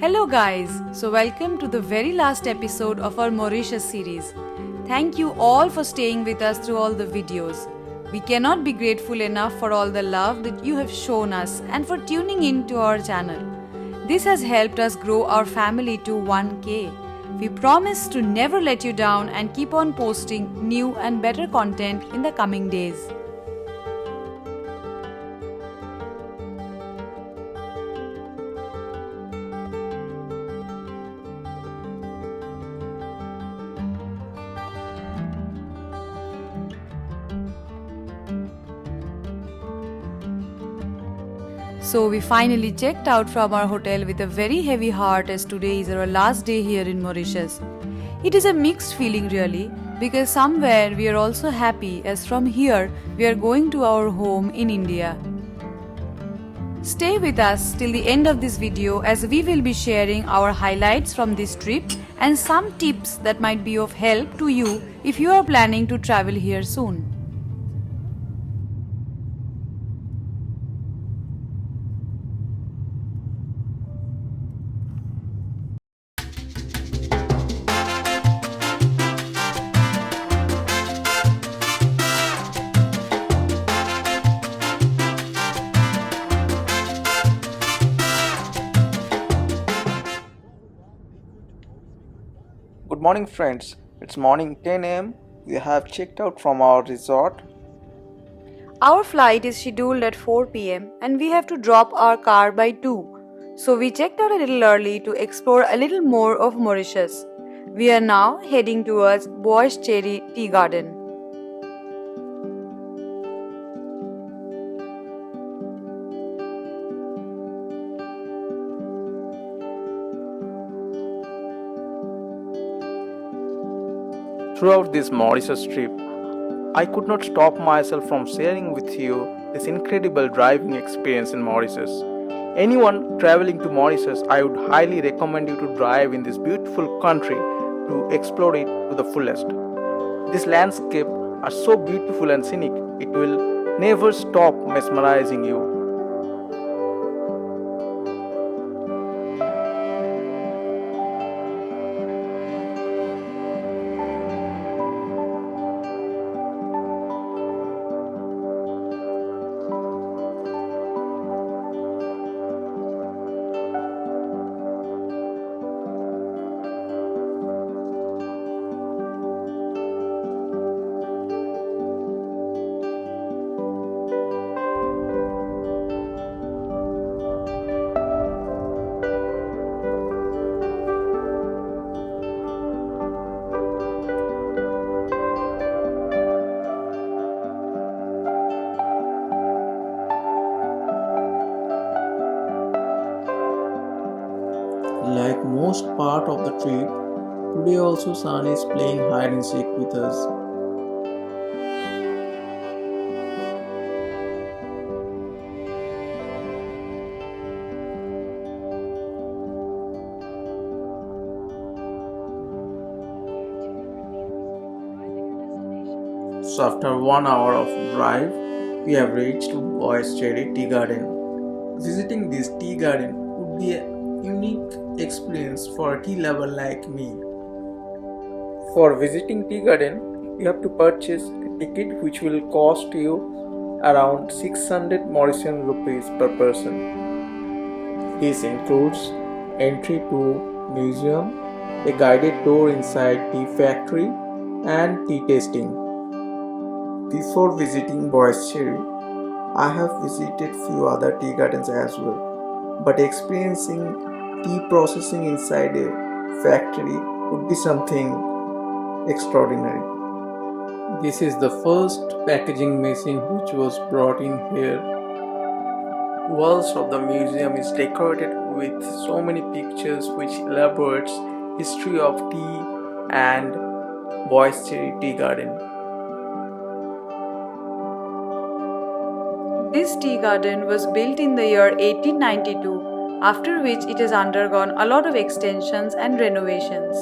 Hello guys, so welcome to the very last episode of our Mauritius series. Thank you all for staying with us through all the videos. We cannot be grateful enough for all the love that you have shown us and for tuning in to our channel. This has helped us grow our family to 1K. We promise to never let you down and keep on posting new and better content in the coming days. So we finally checked out from our hotel with a very heavy heart as today is our last day here in Mauritius. It is a mixed feeling really because somewhere we are also happy as from here we are going to our home in India. Stay with us till the end of this video as we will be sharing our highlights from this trip and some tips that might be of help to you if you are planning to travel here soon. Good morning friends, it's morning 10 am. We have checked out from our resort. Our flight is scheduled at 4 pm and we have to drop our car by 2. So we checked out a little early to explore a little more of Mauritius. We are now heading towards Bois Cheri Tea Garden. Throughout this Mauritius trip, I could not stop myself from sharing with you this incredible driving experience in Mauritius. Anyone traveling to Mauritius, I would highly recommend you to drive in this beautiful country to explore it to the fullest. These landscapes are so beautiful and scenic, it will never stop mesmerizing you. Like most part of the trip, today also Sun is playing hide and seek with us. So after 1 hour of drive, we have reached Bois Cheri Tea Garden. Visiting this tea garden would be a unique experience for a tea lover like me. For visiting Teagarden, you have to purchase a ticket which will cost you around 600 Mauritian rupees per person. This includes entry to museum, a guided tour inside tea factory and tea tasting. Before visiting Bois Cheri, I have visited few other tea gardens as well, but experiencing tea processing inside a factory would be something extraordinary. This is the first packaging machine which was brought in here. Walls of the museum is decorated with so many pictures which elaborates history of tea and Bois Cheri Tea Garden. This tea garden was built in the year 1892, after which it has undergone a lot of extensions and renovations.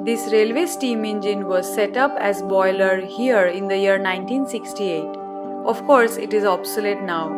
This railway steam engine was set up as boiler here in the year 1968. Of course, it is obsolete now.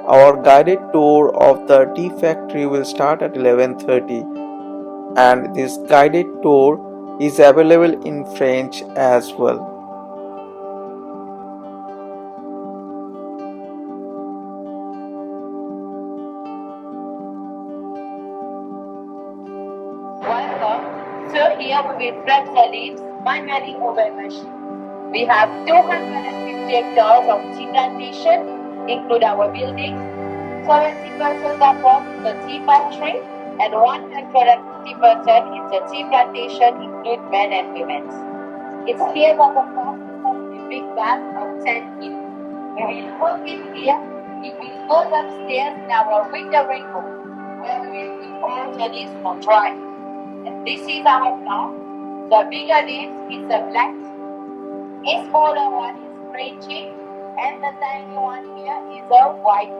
Our guided tour of the tea factory will start at 11:30, and this guided tour is available in French as well. Welcome. So here we will press the leaves manually over machine. We have 250 hectares of tea plantation, include our buildings, 70% above the tea factory, and 150% in the tea plantation, include men and women. It's here that the process of the big bath of 10 feet. We will work in here. It will go upstairs in our wintering room, where we will keep all the leaves for dry. And this is our plant. The bigger leaves is the black, a smaller one is green tea, and the tiny one here is a white.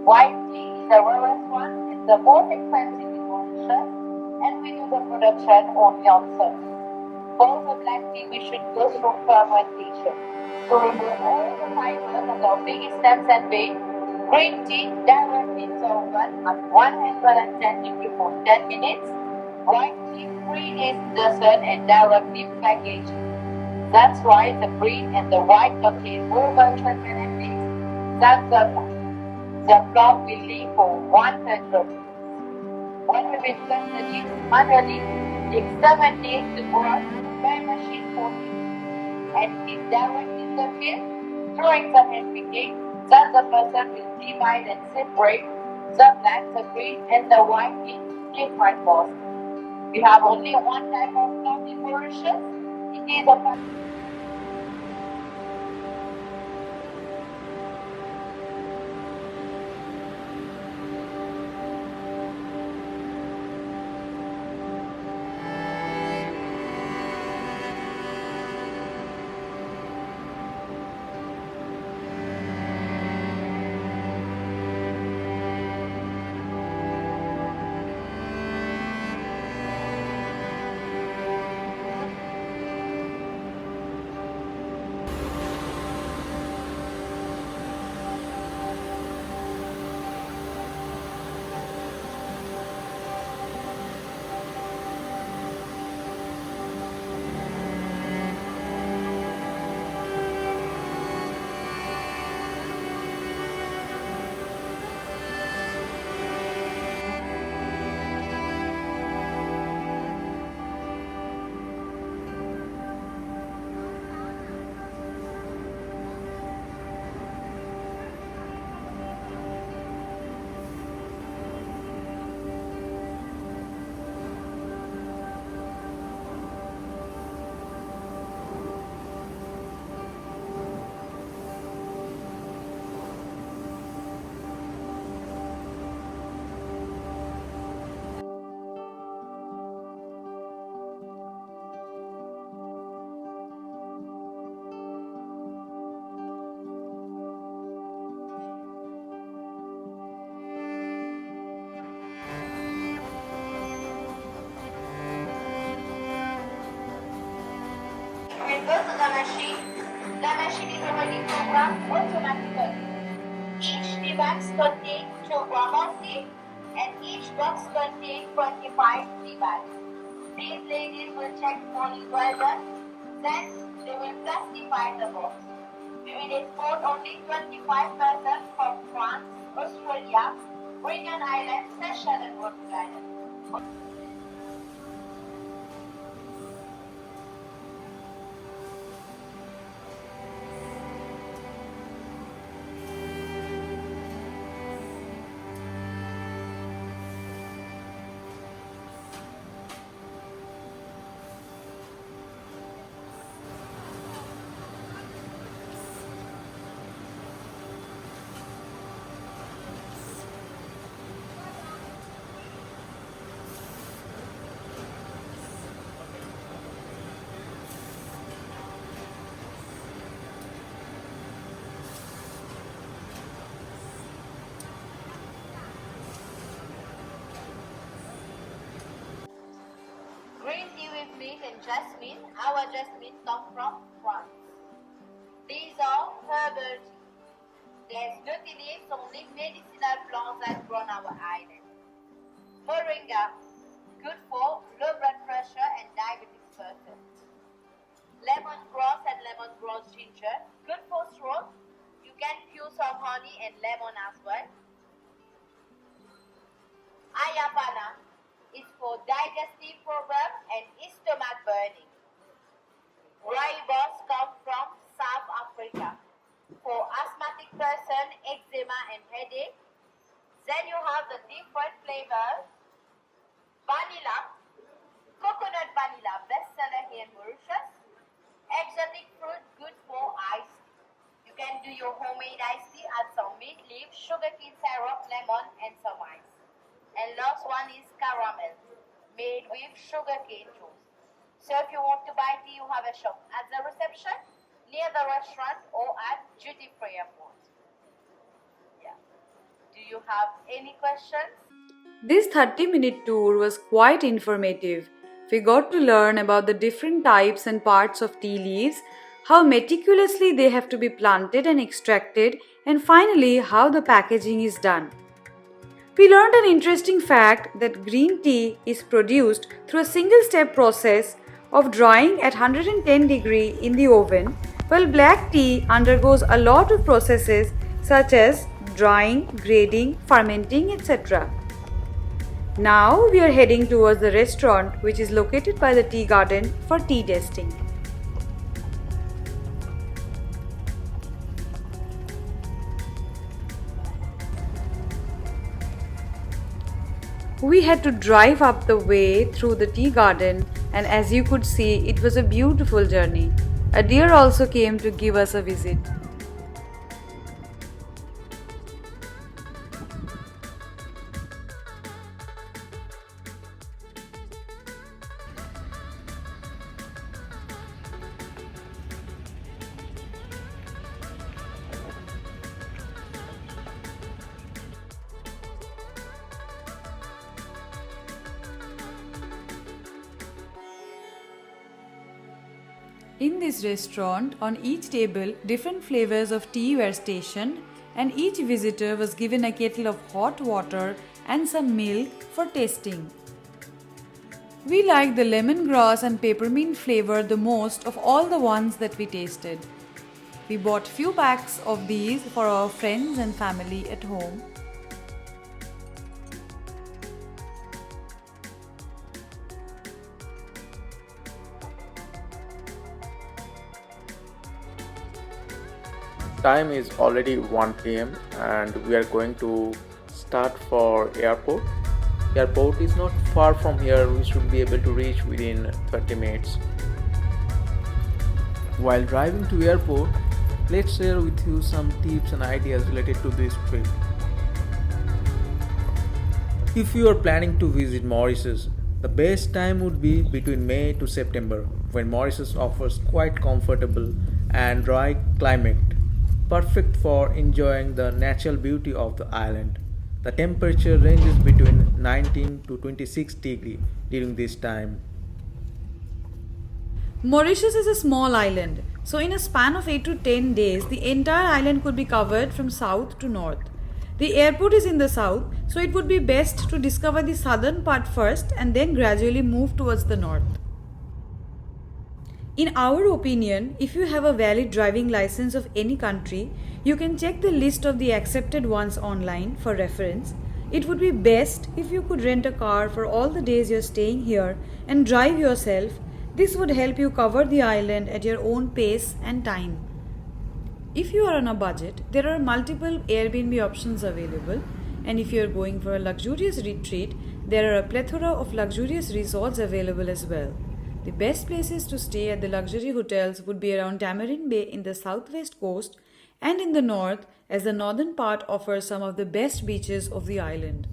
White tea is the rarest one, it's the most expensive in Mauritius, and we do the production only on Sunday. For the black tea, we should go through fermentation to remove all the fibers of the big stems and veins. Green tea directly in the oven at 110 degrees for 10 minutes. White tea 3 days in the sun and directly packaged. That's why the green and the white contain more nutrient benefits than the plant will live for 100 years. When we will plant the leaves manually, it takes 7 days to grow by machine 40. And it directly in the field during the hand picking, then the person will divide and separate the black, the green, and the white in different baskets. We have only one type of plant in Mauritius. It is a will go to the machine. The machine is already programmed automatically. Each device contains 2 grams of tea, and each box contains 25 tea bags. These ladies will check for ingredients, then they will classify the box. We will export only 25% from France, Australia, Greenland Islands, Seychelles, and Rhode Island. sweet and jasmine. Our jasmine comes from France. These are herbal tea. There's no tea leaves, only medicinal plants that grow on our island. Moringa, good for low blood pressure and diabetic person. Lemongrass and lemongrass ginger, good for throat. You can use some honey and lemon as well. Ayapana is for digestive problem and stomach burning. Rooibos come from South Africa for asthmatic person, eczema and headache. Then you have the different flavors. Vanilla, coconut vanilla, bestseller here in Mauritius. Exotic fruit, good for iced tea. You can do your homemade iced tea, add some mint leaves, sugarcane syrup, lemon and some ice. And last one is caramel, made with sugarcane juice. So if you want to buy tea, you have a shop at the reception, near the restaurant or at duty-free airport. Yeah. Do you have any questions? This 30-minute tour was quite informative. We got to learn about the different types and parts of tea leaves, how meticulously they have to be planted and extracted, and finally how the packaging is done. We learned an interesting fact that green tea is produced through a single-step process of drying at 110 degrees in the oven, while black tea undergoes a lot of processes such as drying, grading, fermenting, etc. Now we are heading towards the restaurant which is located by the Teagarden for tea tasting. We had to drive up the way through the tea garden, and as you could see, it was a beautiful journey. A deer also came to give us a visit. In this restaurant, on each table, different flavors of tea were stationed, and each visitor was given a kettle of hot water and some milk for tasting. We liked the lemongrass and peppermint flavor the most of all the ones that we tasted. We bought few packs of these for our friends and family at home. Time is already 1 p.m. and we are going to start for airport. Airport is not far from here. We should be able to reach within 30 minutes. While driving to airport, let's share with you some tips and ideas related to this trip. If you are planning to visit Mauritius, the best time would be between May to September, when Mauritius offers quite comfortable and dry climate, perfect for enjoying the natural beauty of the island. The temperature ranges between 19 to 26 degrees during this time. Mauritius is a small island, so in a span of 8 to 10 days, the entire island could be covered from south to north. The airport is in the south, so it would be best to discover the southern part first and then gradually move towards the north. In our opinion, if you have a valid driving license of any country, you can check the list of the accepted ones online for reference. It would be best if you could rent a car for all the days you're staying here and drive yourself. This would help you cover the island at your own pace and time. If you are on a budget, there are multiple Airbnb options available, and if you are going for a luxurious retreat, there are a plethora of luxurious resorts available as well. The best places to stay at the luxury hotels would be around Tamarin Bay in the southwest coast and in the north, as the northern part offers some of the best beaches of the island.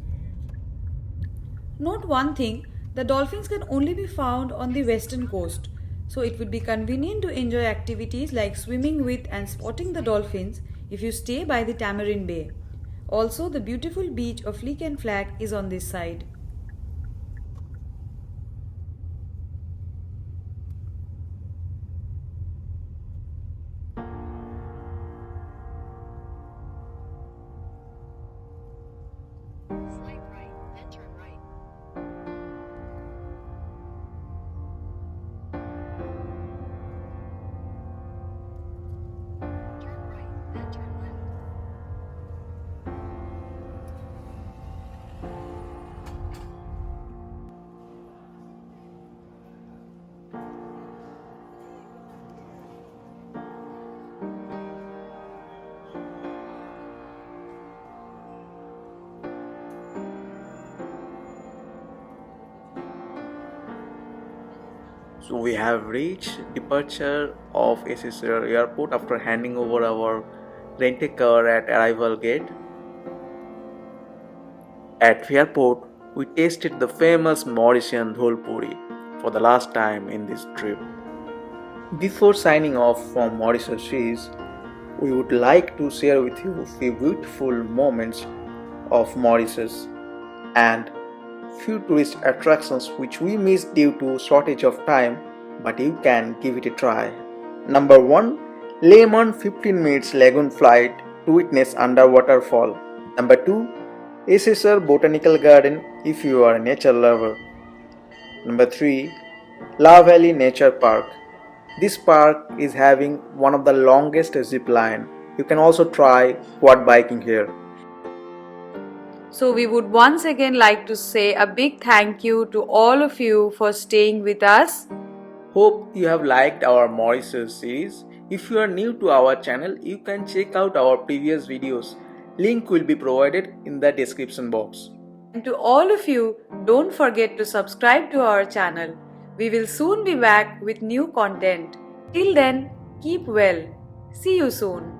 Note one thing, the dolphins can only be found on the western coast, so it would be convenient to enjoy activities like swimming with and spotting the dolphins if you stay by the Tamarin Bay. Also, the beautiful beach of Leek and Flag is on this side. Slight right, then turn right. Turn right, then turn left. So we have reached departure of SSR airport after handing over our rented car at arrival gate. At airport, we tasted the famous Mauritian dhol puri for the last time in this trip. Before signing off from Mauritius Series, we would like to share with you a few beautiful moments of Mauritius and few tourist attractions which we missed due to shortage of time, but you can give it a try. Number 1. Lemon 15 minutes lagoon flight to witness underwater fall. Number 2. SSR Botanical Garden if you are a nature lover. Number 3. La Valley Nature Park. This park is having one of the longest zip line. You can also try quad biking here. So we would once again like to say a big thank you to all of you for staying with us. Hope you have liked our Mauritius series. If you are new to our channel, you can check out our previous videos. Link will be provided in the description box. And to all of you, don't forget to subscribe to our channel. We will soon be back with new content. Till then, keep well. See you soon.